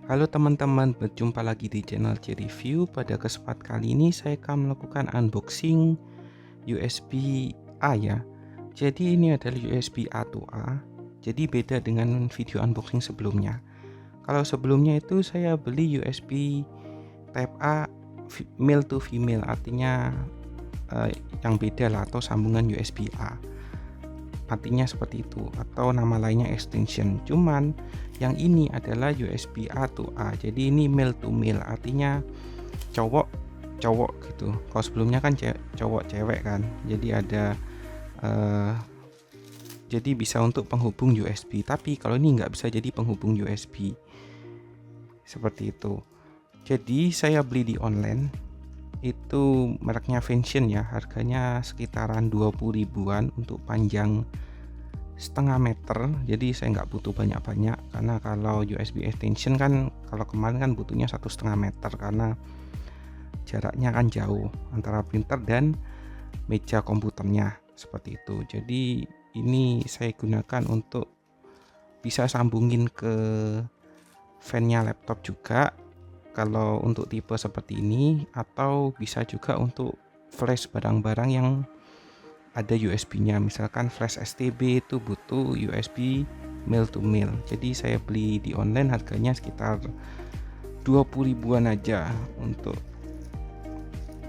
Halo teman-teman, berjumpa lagi di channel C Review. Pada kesempatan kali ini saya akan melakukan unboxing USB A ya. Jadi ini adalah USB A to A. Jadi beda dengan video unboxing sebelumnya. Kalau sebelumnya itu saya beli USB Type A male to female, artinya yang beda lah, atau sambungan USB A. Artinya seperti itu, atau nama lainnya extension. Cuman yang ini adalah USB A to A, jadi ini male to male, artinya cowok gitu. Kalau sebelumnya kan cowok cewek kan, jadi ada jadi bisa untuk penghubung USB, tapi kalau ini nggak bisa jadi penghubung USB seperti itu. Jadi saya beli di online, itu mereknya Vention ya, harganya sekitaran 20 ribuan untuk panjang setengah meter. Jadi saya nggak butuh banyak-banyak, karena kalau USB extension kan kalau kemarin kan butuhnya 1,5 meter karena jaraknya kan jauh antara printer dan meja komputernya seperti itu. Jadi ini saya gunakan untuk bisa sambungin ke fan-nya laptop juga kalau untuk tipe seperti ini, atau bisa juga untuk flash barang-barang yang ada USB-nya, misalkan flash STB itu butuh USB male to male. Jadi saya beli di online, harganya sekitar 20 ribuan aja untuk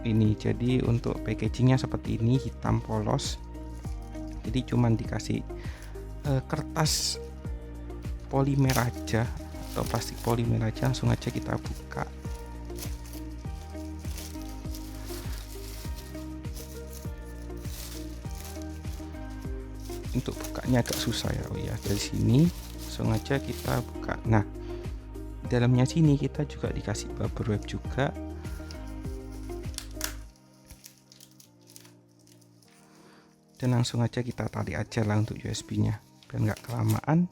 ini. Jadi untuk packagingnya seperti ini, hitam polos. Jadi cuman dikasih kertas polimer aja atau plastik polimer aja. Langsung aja kita buka. Untuk bukanya agak susah ya. Oh ya, dari sini langsung aja kita buka. Nah, dalamnya sini kita juga dikasih bubble wrap juga. Dan langsung aja kita tarik aja lah untuk USB-nya biar nggak kelamaan.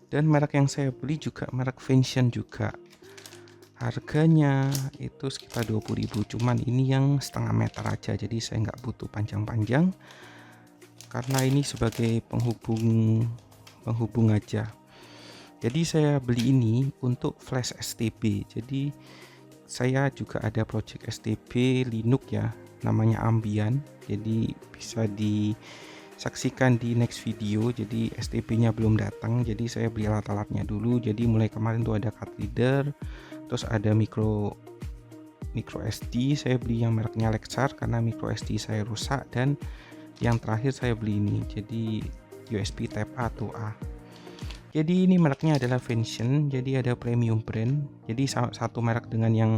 Dan merek yang saya beli juga merek Vention juga. Harganya itu sekitar 20 ribu, cuman ini yang setengah meter aja, jadi saya nggak butuh panjang-panjang karena ini sebagai penghubung aja. Jadi saya beli ini untuk flash STB. Jadi saya juga ada project STB Linux ya, namanya Ambian. Jadi bisa disaksikan di next video. Jadi STB nya belum datang, jadi saya beli alat-alatnya dulu. Jadi mulai kemarin tuh ada card reader, terus ada micro SD. Saya beli yang mereknya Lexar karena micro SD saya rusak, dan yang terakhir saya beli ini, jadi USB Type A to A. Jadi ini mereknya adalah Vention, jadi ada premium brand. Jadi satu merek dengan yang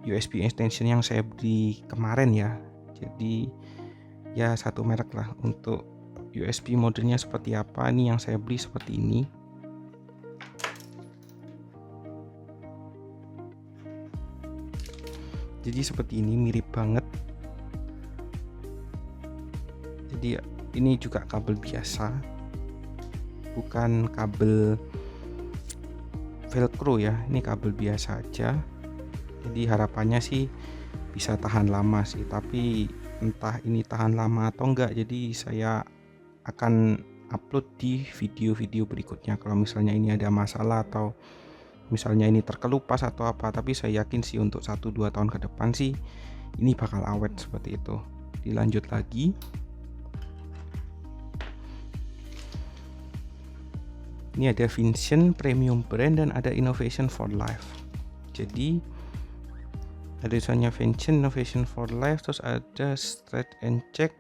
USB extension yang saya beli kemarin ya. Jadi ya satu merek lah. Untuk USB modelnya seperti apa, ini yang saya beli seperti ini. Jadi seperti ini, mirip banget. Jadi ini juga kabel biasa, bukan kabel velcro ya, ini kabel biasa aja. Jadi harapannya sih bisa tahan lama sih, tapi entah ini tahan lama atau enggak. Jadi saya akan upload di video-video berikutnya kalau misalnya ini ada masalah, atau misalnya ini terkelupas atau apa. Tapi saya yakin sih untuk 1-2 tahun ke depan sih ini bakal awet seperti itu. Dilanjut lagi. Ini ada Vention premium brand dan ada innovation for life. Jadi ada tulisannya Vention innovation for life, terus ada straight and check,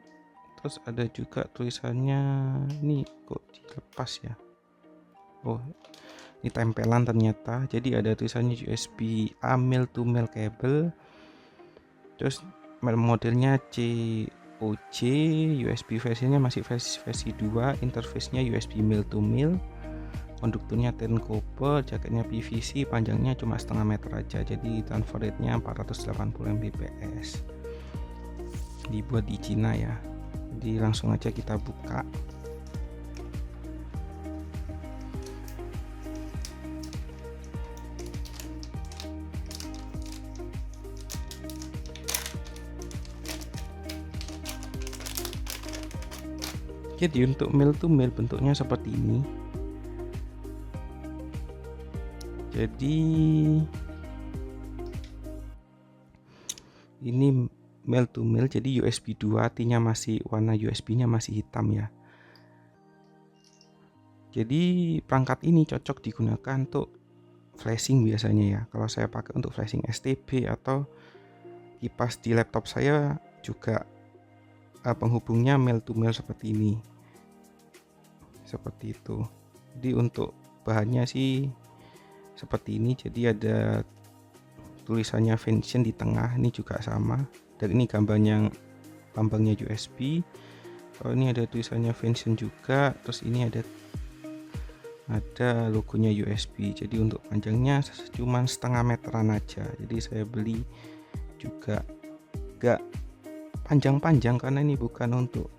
terus ada juga tulisannya, ini kok dilepas ya. Oh, ini tempelan ternyata. Jadi ada tulisannya USB A male to male cable, terus modelnya COJ, USB versinya masih versi 2, interface-nya USB male to male, konduktornya 10 copper, jaketnya PVC, panjangnya cuma setengah meter aja. Jadi transfer rate-nya 480 Mbps. Dibuat di Cina ya. Jadi langsung aja kita buka. Jadi untuk male to male bentuknya seperti ini. Jadi ini male to male, jadi USB 2 artinya masih warna USB nya masih hitam ya. Jadi perangkat ini cocok digunakan untuk flashing biasanya ya. Kalau saya pakai untuk flashing STB atau kipas di laptop saya juga penghubungnya male to male seperti ini. Seperti itu. Jadi untuk bahannya sih seperti ini, jadi ada tulisannya Vention di tengah, ini juga sama, dan ini gambarnya lambangnya USB. Kalau ini ada tulisannya Vention juga, terus ini ada logonya USB. Jadi untuk panjangnya cuma setengah meteran aja, jadi saya beli juga gak panjang-panjang karena ini bukan untuk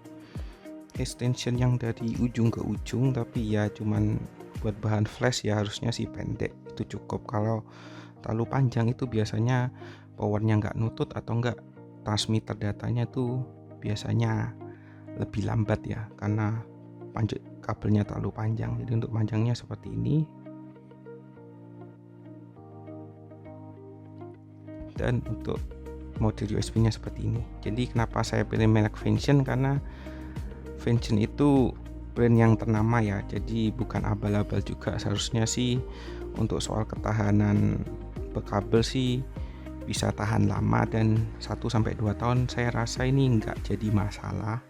extension yang dari ujung ke ujung, tapi ya cuman buat bahan flash ya, harusnya sih pendek itu cukup. Kalau terlalu panjang itu biasanya powernya nggak nutut atau enggak transmitter datanya tuh biasanya lebih lambat ya, karena kabelnya terlalu panjang. Jadi untuk panjangnya seperti ini, dan untuk model USB nya seperti ini. Jadi kenapa saya pilih merek Vention, karena Vention itu brand yang ternama ya, jadi bukan abal-abal juga. Seharusnya sih untuk soal ketahanan kabel sih bisa tahan lama, dan 1-2 tahun saya rasa ini nggak jadi masalah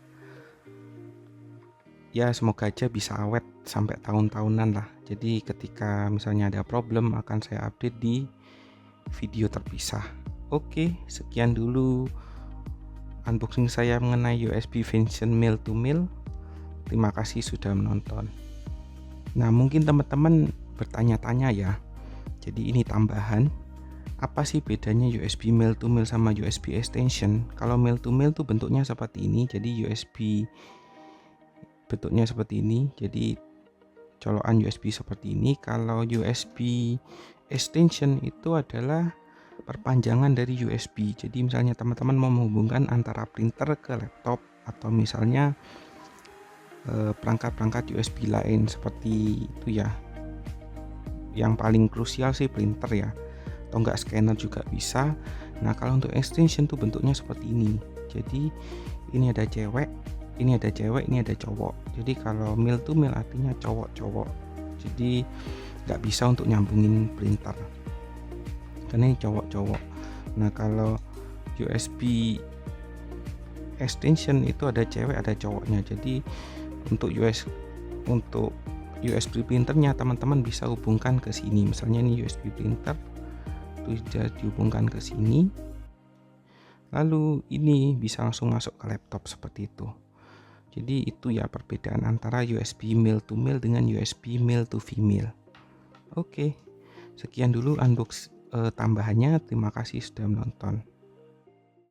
ya. Semoga aja bisa awet sampai tahun-tahunan lah. Jadi ketika misalnya ada problem akan saya update di video terpisah. Oke, sekian dulu unboxing saya mengenai USB Vention male to male. Terima kasih sudah menonton. Nah, mungkin teman-teman bertanya-tanya ya, jadi ini tambahan, apa sih bedanya USB male to male sama USB extension? Kalau male to male tuh bentuknya seperti ini, jadi USB bentuknya seperti ini, jadi colokan USB seperti ini. Kalau USB extension itu adalah perpanjangan dari USB. Jadi misalnya teman-teman mau menghubungkan antara printer ke laptop, atau misalnya perangkat-perangkat USB lain seperti itu ya. Yang paling krusial sih printer ya, atau enggak scanner juga bisa. Nah, kalau untuk extension tuh bentuknya seperti ini. Jadi ini ada cewek, ini ada cewek, ini ada cowok. Jadi kalau male to male artinya cowok-cowok. Jadi nggak bisa untuk nyambungin printer karena ini cowok-cowok. Nah, kalau USB extension itu ada cewek ada cowoknya. Jadi untuk USB printernya teman-teman bisa hubungkan ke sini. Misalnya ini USB printer itu sudah dihubungkan ke sini, lalu ini bisa langsung masuk ke laptop seperti itu. Jadi itu ya perbedaan antara USB male to male dengan USB male to female. Oke, sekian dulu unbox tambahannya. Terima kasih sudah menonton.